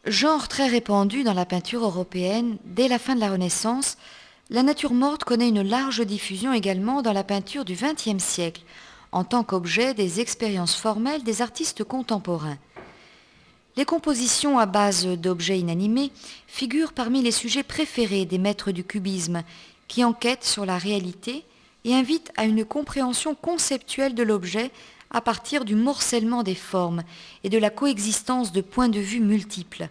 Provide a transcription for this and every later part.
Genre très répandu dans la peinture européenne dès la fin de la Renaissance, la nature morte connaît une large diffusion également dans la peinture du XXe siècle, en tant qu'objet des expériences formelles des artistes contemporains. Les compositions à base d'objets inanimés figurent parmi les sujets préférés des maîtres du cubisme, qui enquêtent sur la réalité et invitent à une compréhension conceptuelle de l'objet à partir du morcellement des formes et de la coexistence de points de vue multiples.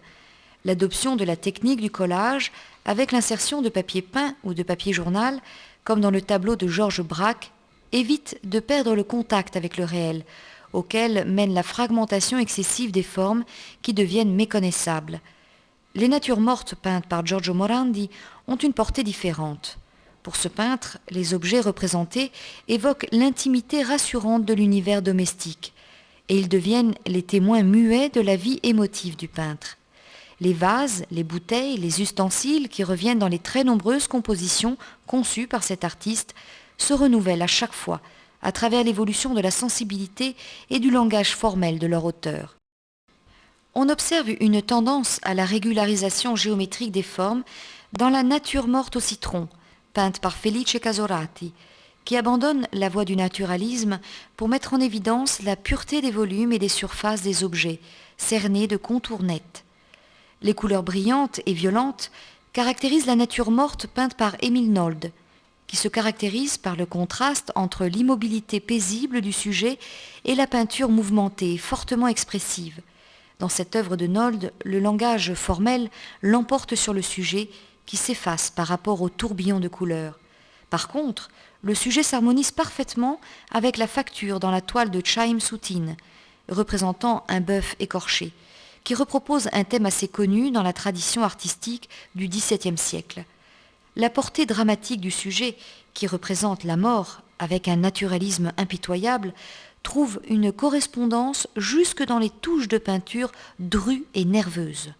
L'adoption de la technique du collage avec l'insertion de papier peint ou de papier journal, comme dans le tableau de Georges Braque, évite de perdre le contact avec le réel, auquel mène la fragmentation excessive des formes qui deviennent méconnaissables. Les natures mortes peintes par Giorgio Morandi ont une portée différente. Pour ce peintre, les objets représentés évoquent l'intimité rassurante de l'univers domestique, et ils deviennent les témoins muets de la vie émotive du peintre. Les vases, les bouteilles, les ustensiles qui reviennent dans les très nombreuses compositions conçues par cet artiste se renouvellent à chaque fois à travers l'évolution de la sensibilité et du langage formel de leur auteur. On observe une tendance à la régularisation géométrique des formes dans la nature morte au citron, peinte par Felice Casorati, qui abandonne la voie du naturalisme pour mettre en évidence la pureté des volumes et des surfaces des objets, cernés de contours nets. Les couleurs brillantes et violentes caractérisent la nature morte peinte par Émile Nolde, qui se caractérise par le contraste entre l'immobilité paisible du sujet et la peinture mouvementée, fortement expressive. Dans cette œuvre de Nolde, le langage formel l'emporte sur le sujet qui s'efface par rapport au tourbillon de couleurs. Par contre, le sujet s'harmonise parfaitement avec la facture dans la toile de Chaim Soutine, représentant un bœuf écorché, qui repropose un thème assez connu dans la tradition artistique du XVIIe siècle. La portée dramatique du sujet, qui représente la mort avec un naturalisme impitoyable, trouve une correspondance jusque dans les touches de peinture drues et nerveuses.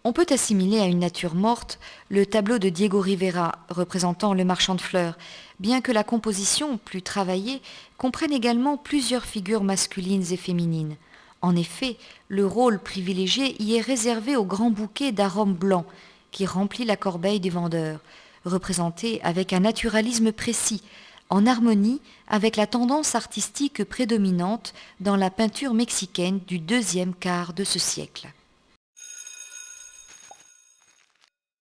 On peut assimiler à une nature morte le tableau de Diego Rivera représentant le marchand de fleurs, bien que la composition, plus travaillée, comprenne également plusieurs figures masculines et féminines. En effet, le rôle privilégié y est réservé au grand bouquet d'arômes blancs qui remplit la corbeille du vendeur, représenté avec un naturalisme précis, en harmonie avec la tendance artistique prédominante dans la peinture mexicaine du deuxième quart de ce siècle.